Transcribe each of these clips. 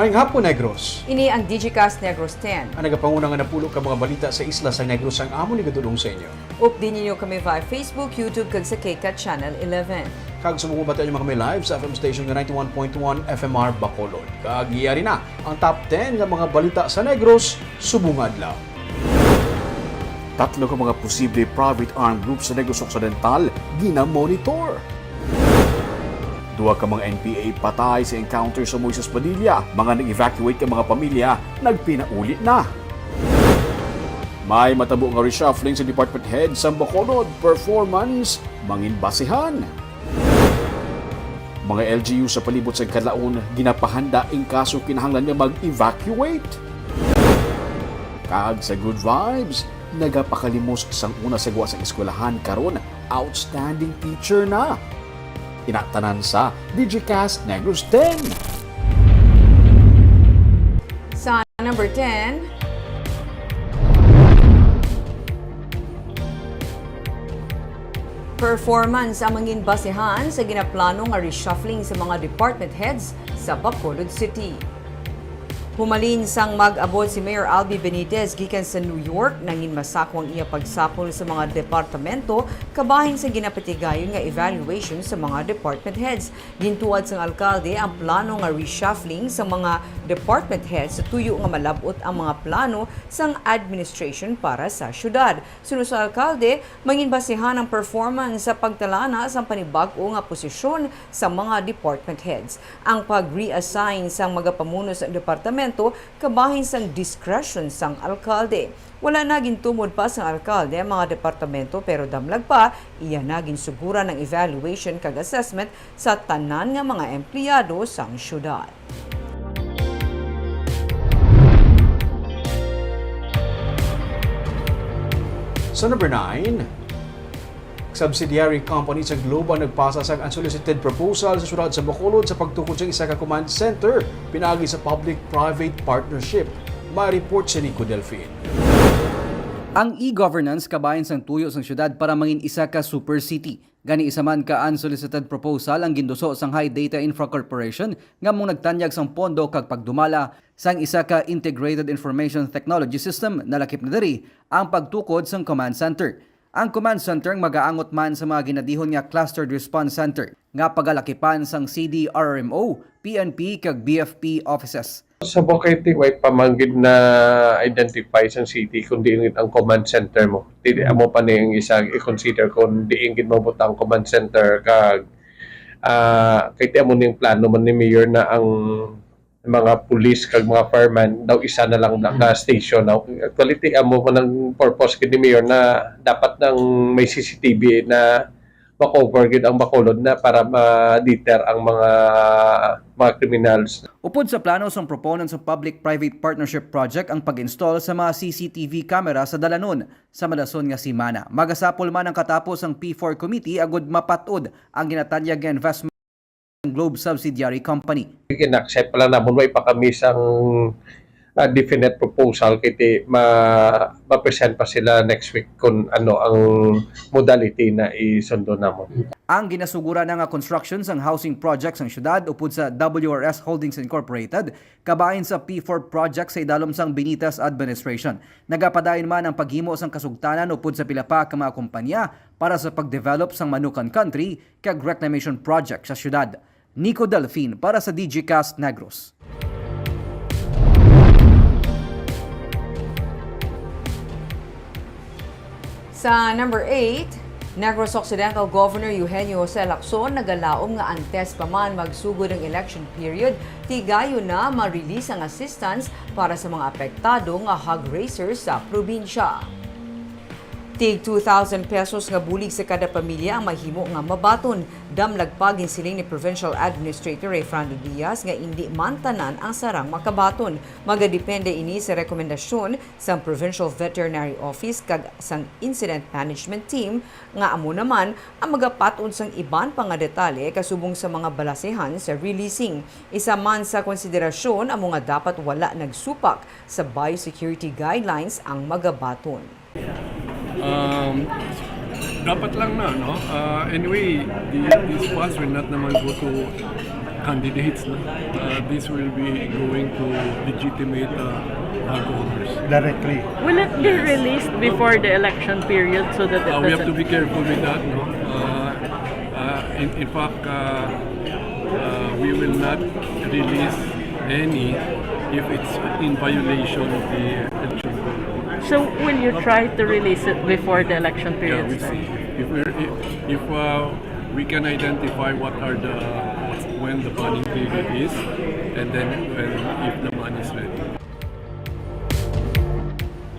Maayong hapon, Negros. Ini ang Digicast Negros 10. Ang nagapanguna nga napulo ka mga balita sa isla sa Negros ang amon ni gadulong sa inyo. Update ninyo kami via Facebook, YouTube, kag sa KCAT Channel 11. Kag sumubata nyo mga kami live sa FM station nga 91.1 FMR Bacolod. Kag iyari na ang top 10 nga mga balita sa Negros, subong adlaw. Tatlo ka mga posible private armed groups sa Negros Occidental gina-monitor. Duwa ka mga NPA patay sa encounter sa Moises Padilla. Mga nag-evacuate ka mga pamilya, nagpinauli na. May matabo nga reshuffling sa department head sa Bacolod. Performance, mangin basihan. Mga LGU sa palibot sa Kalaon, ginapahanda in kaso kinahanglan nga mag-evacuate. Kag sa good vibes, nagapakalimos sang una sa gawa sa eskwelahan karon, outstanding teacher na. Inatanan sa Digicast Negros 10. Sa number 10, performance ang mangin basehan sa ginaplano nga reshuffling sa mga department heads sa Bacolod City. Humalin sang mag-abot si Mayor Albi Benitez gikan sa New York nangin masako ang iya pagsapol sa mga departamento kabahin sa ginapatigayon nga evaluation sa mga department heads. Gintuad sang alkalde ang plano nga reshuffling sa mga department heads sa tuyo nga malabot ang mga plano sang administration para sa syudad. Sunod sa alkalde, mangin basihan ang performance sa pagtalana sa panibag-o nga posisyon sa mga department heads. Ang pag-reassign sang magapamuno sa departamento kabahin sang discretion sang alkalde. Wala naging tumod pa sang alkalde ang mga departamento pero damlag pa iya naging sugura ng evaluation kag assessment sa tanan nga mga empleyado sang syudad. Sa number 9, subsidiary company sa Globe ang nagpasa sa unsolicited proposal sa syudad sa Bacolod sa pagtukod sa isa ka command center pinagi sa public-private partnership. May report si Nico Delfin. Ang e-governance kabahin sang tuyo sang syudad para mangin isa ka super city. Gani isa man ka unsolicited proposal ang ginduso sang High Data Infra Corporation nga mong nagtanyag sang pondo kag pagdumala sang isa ka integrated information technology system na lakip na diri ang pagtukod sang command center. Ang command center magaangot man sa mga ginadihon nga Clustered Response Center nga pagalakipan sang CDRRMO, PNP kag BFP offices. Sa Bukete, way pamanggid na identify sa city kung diingit ang command center mo. Dili mo pa niyang isa i-consider kung diingit mo ang command center kag kaya mo niyang plano man ni Mayor na ang mga police kag mga fireman daw isa na lang naka-station. Actually, amo man ang purpose kini Mayor na dapat nang may CCTV na ma-cover gid ang Bacolod na para ma-deter ang mga criminals. Upod sa plano sang proponents ng public-private partnership project ang pag-install sa mga CCTV camera sa Dalanon sa Malason nga simana. Magasapol man ang katapos ang P4 committee agud mapatud ang ginatanyag nga investment ng Globe subsidiary company. In-accept pala namon way pa kami sang definite proposal kiti ma-present pa sila next week kung ano ang modality na isundo namon. Ang ginasugura na nga construction sang housing projects ng syudad upod sa WRS Holdings Incorporated kabahin sa P4 project sa idalom sang Benitez administration. Nagapadayon man ang paghimo sang kasugtanan upod sa pila pa ka mga kumpanya para sa pagdevelop sang Manukan Country kag reclamation project sa syudad. Nico Delfin para sa Digicast Negros. Sa number 8, Negros Occidental Governor Eugenio Jose Lacson nagalaom nga antes pa man magsugod ang election period, tigayo na ma-release ang assistance para sa mga apektado nga hog raisers sa probinsya. Tig 2,000 pesos nga bulig sa kada pamilya ang mahimo nga mabaton. Damlag pagin siling ni Provincial Administrator Ray Frando Diaz nga hindi mantanan ang sarang makabaton. Magadepende ini sa rekomendasyon sa Provincial Veterinary Office kag sang Incident Management Team nga amo naman ang magapaton sang iban pa nga detalye kasubong sa mga balasehan sa releasing. Isa man sa konsiderasyon amo nga dapat wala nagsupak sa biosecurity guidelines ang magabaton. Dapat lang na, no? Anyway, these funds will not naman go to candidates. This will be going to legitimate bag owners. Directly. Will it be released before the election period so that it We have to doesn't... be careful with that. No? In fact, we will not release any if it's in violation of the election code. So will you try to release it before the election Yeah, period we see. starts? If we can identify when the banning period is, and then if the money is ready.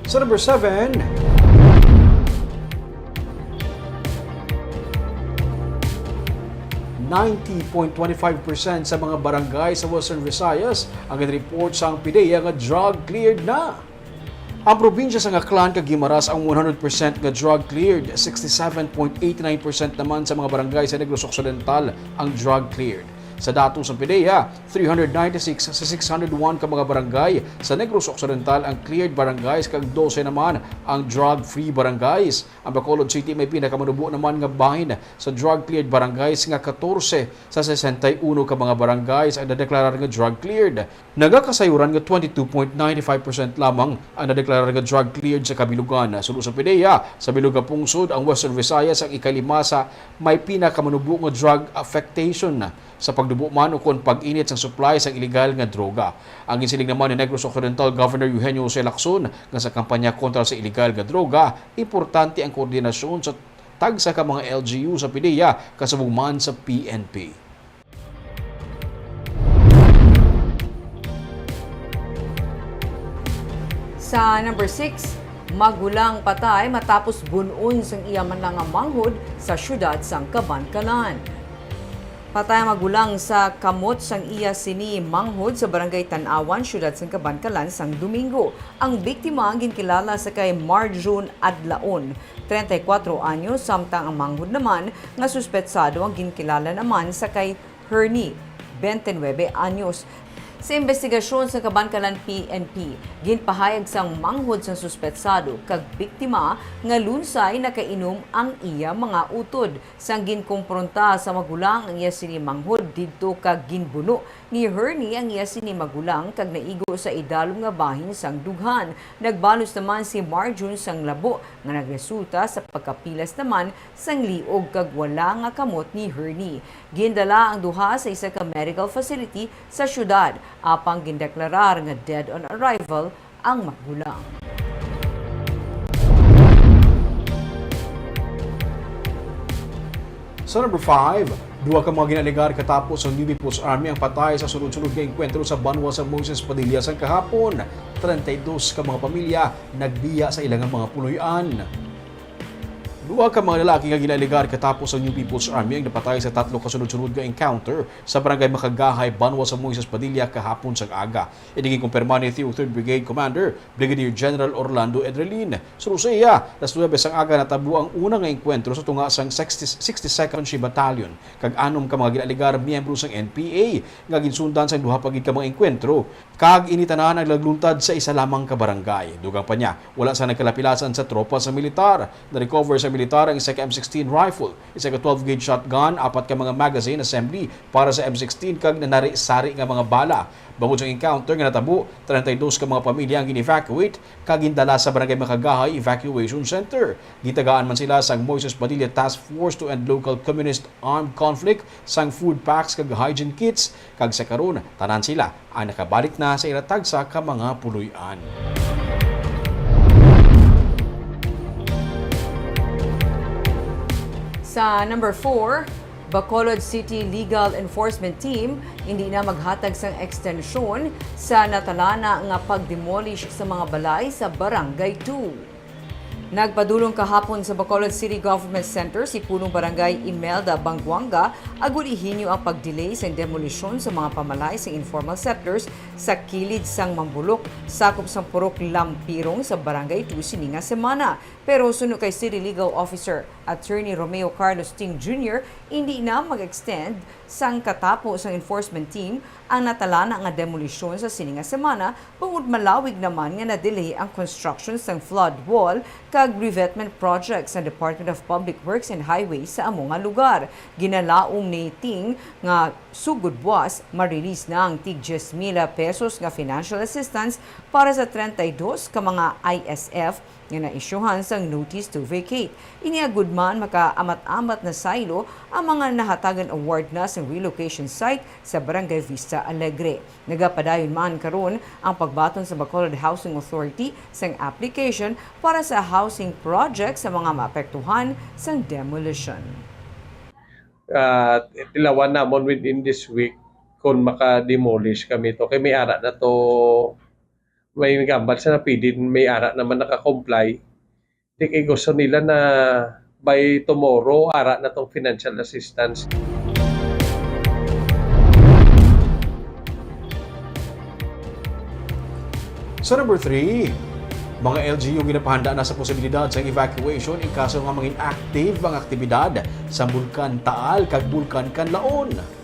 Sa number 7, %90.25% sa mga barangay sa Western Visayas ang report sa PIDEA nga drug cleared na. Ang probinsya sa Aklan kag Guimaras ang 100% nga drug cleared, 67.89% naman sa mga barangay sa Negros Occidental ang drug cleared. Sa datos ng PIDEA, 396 sa 601 ka mga barangay sa Negros Occidental ang cleared barangays kag 12 naman ang drug-free barangays. Ang Bacolod City may pinakamanubo naman nga bahin sa drug-cleared barangays nga 14 sa 61 ka mga barangays ang nadeklarar nga drug-cleared. Nagakasayuran nga 22.95% lamang ang nadeklarar nga drug-cleared sa kabilugan. Sulod sa PIDEA, sa Biluga Pungsod, ang Western Visayas ang ikalima sa may pinakamanubo nga drug affectation sa pagdubo man o kon pag-init sa supply sa illegal nga droga. Ang insiling naman ni Negros Occidental Governor Eugenio Jose Lacson nga sa kampanya kontra sa illegal nga droga, importante ang koordinasyon sa tagsa ka mga LGU sa PIDEA kasubong man sa PNP. Sa number 6, magulang patay matapos bunon sang iya man nga manghod sa syudad sang Cabancalan. Patay magulang sa kamot sang iya sini manghod sa barangay Tanawan, syudad sang Cabancalan sang Domingo. Ang biktima ang ginkilala sa kay Marjun Adlaon, 34 anyo, samtang ang manghod naman nga suspetsado ang ginkilala naman sa kay Hernie, 29 anyos. Sa investigasyon sa Cabancalan PNP, ginpahayag sang manghod sang suspetsado kag biktima nga lunsay nakainom ang iya mga utod. Sang ginkompronta sa magulang ang iya sini manghod didto kag ginbuno ni Hernie ang iya sini magulang kag naigo sa idalom nga bahin sang dughan. Nagbalos naman si Marjun sang labo nga nagresulta sa pagkapilas naman sang liog kag wala nga kamot ni Hernie. Gindala ang duha sa isa ka medical facility sa syudad. Apang gindeklarar nga dead on arrival ang magulang. Sa number 5, duha ka mga ginaligar katapos ang New People's Army ang patay sa sunod-sunod nga engkwentro sa Banwa sa Moses Padilla sa kahapon. 32 ka mga pamilya nagbiya sa ilang mga puloy-an. Duha ka mga lalaki nga ginaligar katapos ang New People's Army ang napatay sa 3 kasunod-sunod nga encounter sa barangay Makagahay, Banwa sa Moises Padilla kahapon sa aga. Idiging kumpirma ni 3rd Brigade Commander Brigadier General Orlando Edrelin. Sa Lucia, las 9 sang aga natabo ang unang nga enkwentro sa tunga sang 62nd She Battalion kag anom ka mga ginaligar miyembro sang NPA nga ginsundan sa duha pagid ka mga enkwentro kag initanan ang lagluntad sa isa lamang ka barangay. Dugang pa niya, wala sa nagkalapilasan sa tropa sa militar. Na-recover sa militar ang isa ka M16 rifle, isa ka 12-gauge shotgun, 4 ka mga magazine assembly para sa M16 kag nanari-sari nga mga bala. Bangod sa encounter nga natabo, 32 ka mga pamilya ang gin-evacuate kag gindala sa barangay Makagahay Evacuation Center. Gitagaan man sila sang Moises Padilla Task Force to End Local Communist Armed Conflict sang food packs kag hygiene kits kag sa karon tanan sila ang nakabalik na sa iratag sa ka mga puloy-an. Sa number 4, Bacolod City Legal Enforcement Team hindi na maghatag sang ekstensyon sa natalana nga pagdemolish sa mga balay sa Barangay 2. Nagpadulong kahapon sa Bacolod City Government Center si punong barangay Imelda Banguanga agud ihinyo ang pagdelay sa demolisyon sa mga pamalay sa informal settlers sa kilid sang Mambulok, sakop sang Purok Lampirong sa Barangay 2 sini nga semana. Pero suno kay City Legal Officer Attorney Romeo Carlos Ting Jr., hindi na mag-extend sang katapo sang enforcement team ang natalana nga demolisyon sa sini nga semana bangod malawig naman nga na-delay ang construction sang flood wall kag revetment project sa Department of Public Works and Highways sa among nga lugar. Ginalaom ni Ting nga sugod buwas ma-release na ang tig 10,000 pesos nga financial assistance para sa 32 ka mga ISF nga naisyuhan sang notice to vacate. Iniagud man makaamat-amat na silo ang mga nahatagan award na sa relocation site sa Barangay Vista Alegre. Nagapadayon man karon ang pagbaton sa Bacolod Housing Authority sang application para sa housing project sa mga maapektuhan sang demolition. Tilawan namon within this week kung maka-demolish kami to. Kay may ara na to, may gambal sa napidin, may ara naman naka-comply. Di gusto nila na by tomorrow, ara na tong financial assistance. Sa number 3, mga LGU ginapahanda na sa posibilidad sa evacuation in kaso nga maging active ang aktibidad sa Bulkan Taal kag Bulkan Kanlaon.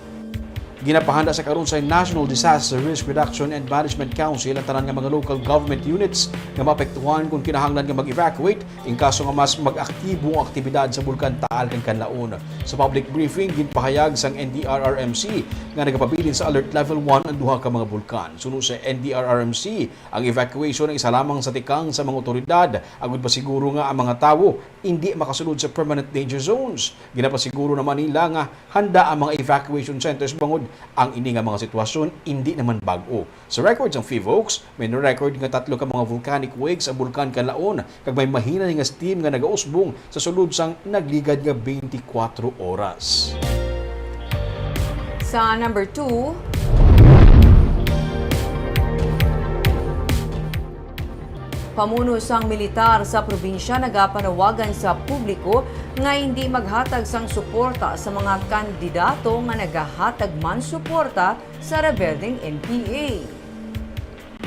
Ginapahanda sa karon sa National Disaster Risk Reduction and Management Council ang tanan nga mga local government units nga maapektuhan kung kinahanglan nga mag-evacuate in kaso nga mas mag-aktibo ang aktibidad sa Bulkan Taal kag Kanlaon. Sa public briefing ginpahayag sang NDRRMC nga nagapabilin sa alert level 1 ang duha ka mga bulkan. Suno sa NDRRMC, ang evacuation ay isa lamang sa tikang sa mga otoridad agud pasiguro nga ang mga tawo hindi makasulod sa permanent danger zones. Ginapasiguro naman nila nga handa ang mga evacuation centers bangod ang ini nga mga sitwasyon hindi naman bag-o. Sa records ng PHIVOLCS, may record nga 3 ka mga volcanic wakes sa Bulkan Kanlaon kag may mahina nga steam nga nagausbong sa sulod sang nagligad nga 24 oras. Sa number 2, pamuno sang militar sa probinsya nagapanawagan sa publiko nga hindi maghatag sang suporta sa mga kandidato nga nagahatag man suporta sa rebelding NPA.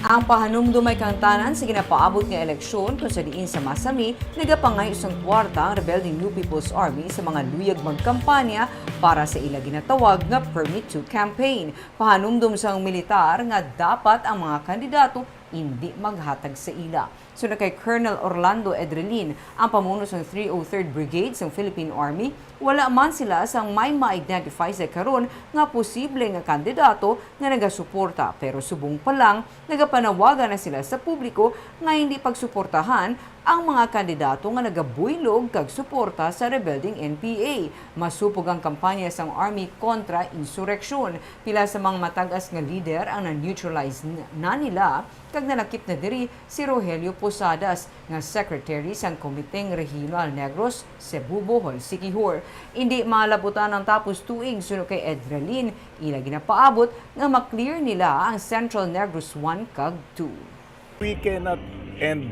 Ang pahanumdum ay kantanan sa ginapaabot nga eleksyon kung sa diin sa Masami, nagapangay usang kwarta ang rebelding New People's Army sa mga luyag magkampanya para sa ila ginatawag nga Permit to Campaign. Pahanumdum sang militar nga dapat ang mga kandidato hindi maghatag sa ila. So na kay Colonel Orlando Edrelin, ang pamuno sa 303rd Brigade sa Philippine Army, wala man sila sang may ma-identify sa karon nga posible nga kandidato nga nagasuporta pero subong pa lang nagapanawagan na sila sa publiko nga hindi pagsuportahan ang mga kandidato nga nagabuylog kag suporta sa rebelding NPA. Masupog ang kampanya sang Army kontra insureksyon. Pila sa mga matag-as nga leader ang na-neutralize na nila kag nalakip na diri si Rogelio Posadas nga secretary sang Komiteng Regional Negros Cebu Bohol Siquijor. Hindi malabutan ang tapos tuig suno kay Edrelin, ila ginapaabot nga maklear nila ang Central Negros 1 kag 2. We cannot end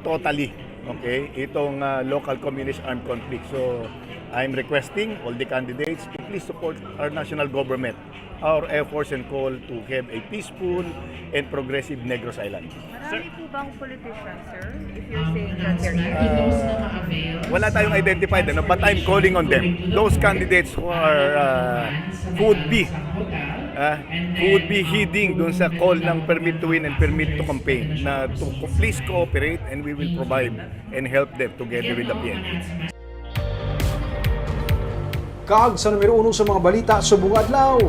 totally, okay, itong local communist armed conflict. So, I'm requesting all the candidates to please support our national government, our efforts and call to have a peaceful and progressive Negros Island. Marami po bang politicians, sir? If you're saying that they're Wala tayong identified, but I'm calling on them. Those candidates who are who would be heeding dun sa call ng permit to win and permit to campaign na to please cooperate and we will provide and help them together with the PNP. Kag sa numero 1 sa mga balita subong adlaw.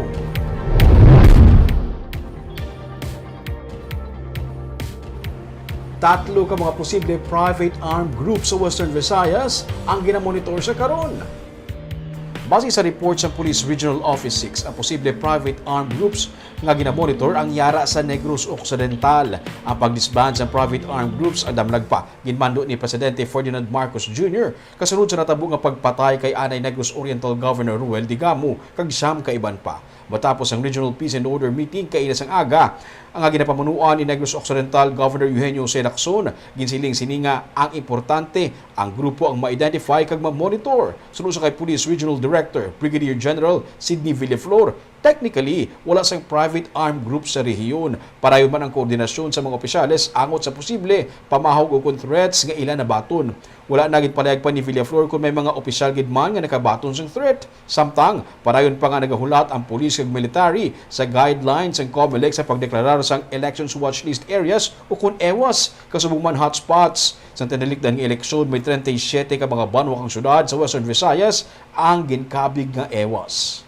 Tatlo ka mga posible private armed groups sa Western Visayas ang ginamonitor sa karon. Base sa report sa Police Regional Office 6, ang posible private armed groups nga ginamonitor ang yara sa Negros Occidental. Ang pagdisband sa private armed groups ang damlag pa. Ginmando ni Presidente Ferdinand Marcos Jr. kasunod sa natabo nga pagpatay kay Anay Negros Oriental Governor Ruel Digamo kag siyam ka iban pa. Matapos ang Regional Peace and Order meeting kay inas ang aga, ang ginapamunuan ni Negros Occidental Governor Eugenio C. Lacson, ginsiling sininga ang importante ang grupo ang ma-identify kag ma-monitor. Sunod sa kay Police Regional Director Brigadier General Sidney Villaflor, Technically, wala sang private armed group sa rehiyon. Parayon man ang koordinasyon sa mga opisyales angot sa posible pamahog o kung threats nga ilan na baton. Wala na gid palayag pa ni Villaflor kung may mga opisyal gid man nga nakabaton sang threat. Samtang parayon pa nga nagahulat ang pulis ug military sa guidelines ng COMELEC sa pagdeklarar sang elections watch list areas o kung EWAS kasubong man hotspots. Sa tinalikdan ng eleksyon, may 37 ka mga banwakang syudad sa Western Visayas ang ginkabig nga EWAS.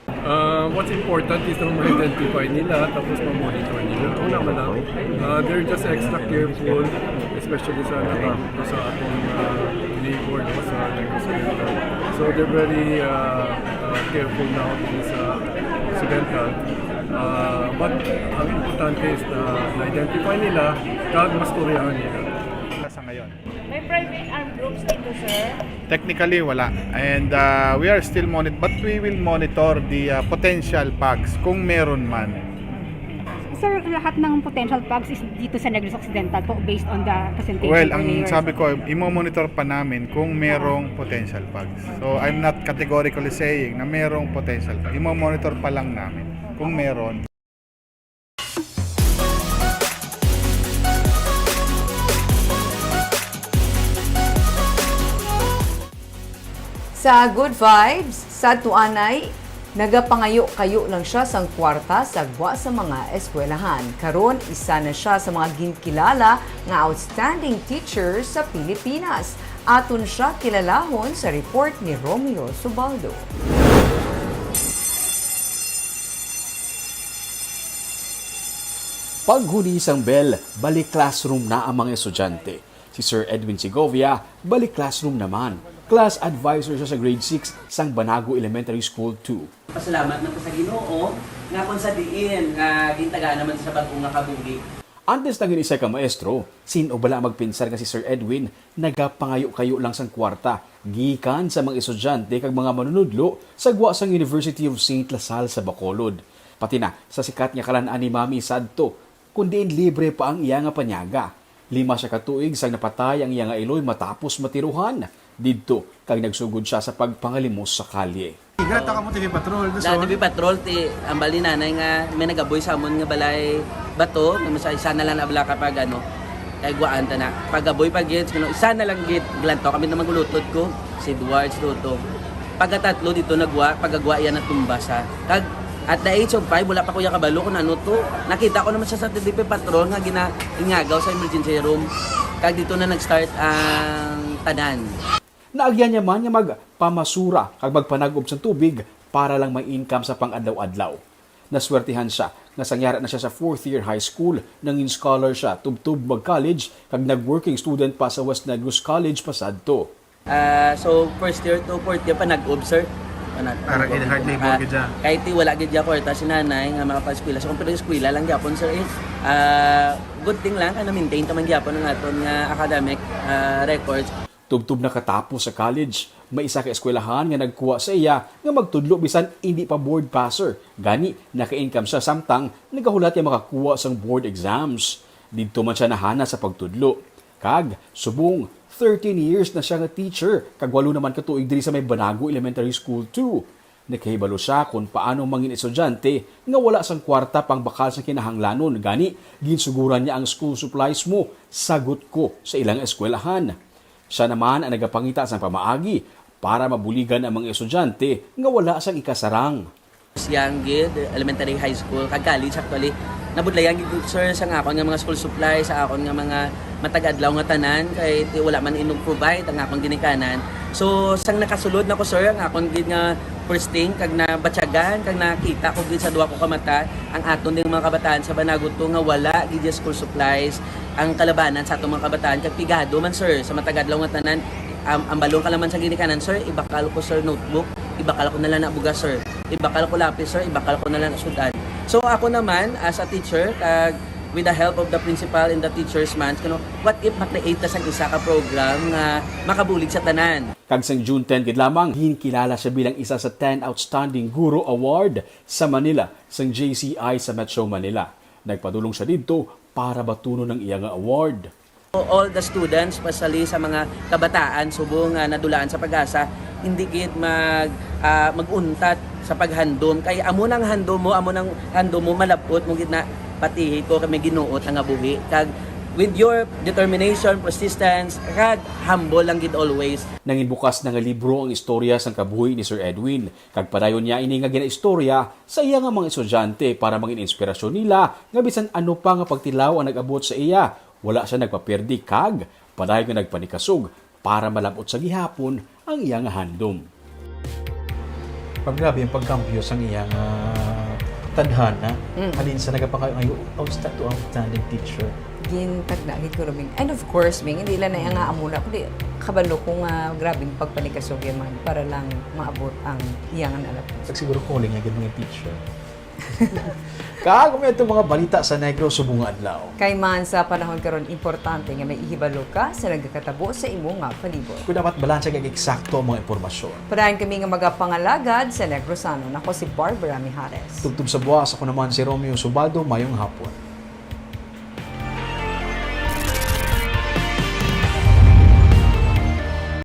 What's important is na ma-identify nila tapos ma-monitor nila. Una man lang, they're just extra careful, especially sa atong neighbor, no, sa Occidental. So they're very careful now sa Occidental. But ang importante is na na-identify nila kag mas turyahan nila. Sa ngayon. May private armed groups dito, sir? Technically, wala. And we are still but we will monitor the potential PAGs kung meron man. Sir, lahat ng potential PAGs is dito sa Negros Occidental po based on the presentation. Well, ang earlier. sabi ko, imo-monitor pa namin kung merong potential PAGs. So, I'm not categorically saying na merong potential PAGs. Imo-monitor pa lang namin kung meron. Sa Good Vibes, sa tuanay, nagapangayo-kayo lang siya sang kwarta sa gwa sa mga eskwelahan. Karon isa na siya sa mga ginkilala nga outstanding teacher sa Pilipinas. Aton siya kilalahon sa report ni Romeo Subaldo. Paghuli sang bell, balik classroom na ang mga estudyante. Si Sir Edwin Segovia, balik classroom naman. Class advisor siya sa grade 6 sang Banago Elementary School 2. Pasalamat na po sa Ginoo nga kung sa diin nga gintagaan naman sa bagong nga kabugi. Antes na ginisa ka maestro, sino bala magpinsar nga si Sir Edwin, nagapangayo-kayo lang sang kwarta, gikan sa mga estudyante kag mga manunudlo sa gwa sang University of St. Lasal sa Bacolod. Pati na sa sikat nga kalan-an ni Mami Sadto, kundiin libre pa ang iya nga panyaga. 5 siya katuig sang napatay ang iya nga iloy matapos matiruhan. Didto kag nagsugod siya sa pagpangalimos sa kalye. Grata ka mo TV Patrol. TV Patrol ti ang bali nanay nga may nagaboy sa amon nga balay bato, nga sa isa na lang abla kapag ano kay guaan ta na. Pagaboy pag gid kuno isa na lang gid glanto kami na magulutod ko si Edwards Luto. Pagkatatlo dito nagwa, pagagwa yan na tumbasa. Kag at the age of 5, wala pa kuya kabalo kung ano to. Nakita ko naman siya sa TV Patrol nga ingagaw sa emergency room. Kag dito na nag-start ang tanan. Naagyan niya man nga magpamasura kag magpanagob sa tubig para lang may income sa pang-adlaw-adlaw. Naswertihan siya nga sangyara na siya sa 4th year high school, nangin scholar siya tubtub mag-college kag nag-working student pa sa West Negros College pasadto. So first year to fourth year pa nag-observe. Para gid hard labor gid siya. Kahit wala gid siya kwarta si nanay nga makapa-eskwela. So kung pero eskwela lang gyapon sir is good thing lang na maintain ta man gyapon ang aton nga academic records. Tubtub na katapos sa college, may isa ka eskwelahan nga nagkuha sa iya nga magtudlo bisan hindi pa board passer. Gani, naka-income siya samtang nagahulat niya makakuha sang board exams. Dito man siya nahana sa pagtudlo. Kag, subong, 13 years na siya nga teacher, kag 8 naman katuig diri sa may Banago Elementary School 2. Nakahibalo siya kung paano mangin estudyante nga wala sang kwarta pang bakal sa kinahanglanon. Gani, ginsuguran niya ang school supplies mo. Sagot ko sa ilang eskwelahan. Siya naman ang nagapangita sa pamaagi para mabuligan ang mga estudyante nga wala sang ikasarang. Young gid, elementary high school, kag college actually, nabudlayan gid sir sa akon nga mga school supplies, sa akon nga mga matag-adlaw nga tanan kay wala man inog provide ang akon ginikanan. So sang nakasulod nako sir ang akon gid nga first thing kag nabatyagan kag nakita ko gid sa duha ko ka mata ang aton ding mga kabataan sa Banago to nga wala gid school supplies ang kalabanan sa atong mga kabataan kag pigado man sir sa matag-adlaw nga tanan ang balong ka naman sa ginikanan sir ibakal ko sir notebook ibakal ko na lang na bugas sir ibakal ko lapis sir ibakal ko na lang na sudan. So ako naman as a teacher kag with the help of the principal and the teachers man, what if makreate ta sang isa ka program nga makabulig sa tanan? Kag sang June 10 gid lamang, hinkilala siya bilang isa sa 10 Outstanding Guro Award sa Manila sang JCI sa Metro Manila. Nagpadulong siya dito para batunon ng iyang award. All the students, especially sa mga kabataan, subong nadulaan sa pag-asa, hindi gid maguntat sa paghandom. Kay amo nang handom mo malapot mo gid na patihi ko kami ginuot ang abuhi. Kag with your determination, persistence, kag humble lang gid always. Nangin bukas na nga libro ang istorya sa kabuhi ni Sir Edwin. Kag padayon niya ini nga ginaistorya sa iya nga mga estudyante para maging inspirasyon nila nga bisan ano pa nga pagtilaw ang nag-abot sa iya. Wala siya nagpapirdi kag padayon nga nagpanikasog para malabot sa gihapon ang iya nga handom. Pag grabe yung pagkampios ang iya nga tadhana, halin sa nagapangayo ngayon, outstanding teacher. Gintagdagit ko rin. And of course, Ming, hindi lang na yung nga amuna, kundi kabalo ko nga grabing pagpanikasog yan man para lang maabot ang iyangan alam. Siguro calling nga ganun yung teacher. Kagum itong mga balita sa Negro Subong Adlaw. Kay man sa panahon karon importante nga may ihibalo ka sa nagkakatabo sa imo nga palibot. Kung dapat balansya kag eksakto ang mga impormasyon. Parayan kami nga magapangalagad sa Negrosano. Nako si Barbara Mijares. Tugtog sa buwas, ako naman si Romeo Subado, mayong hapon.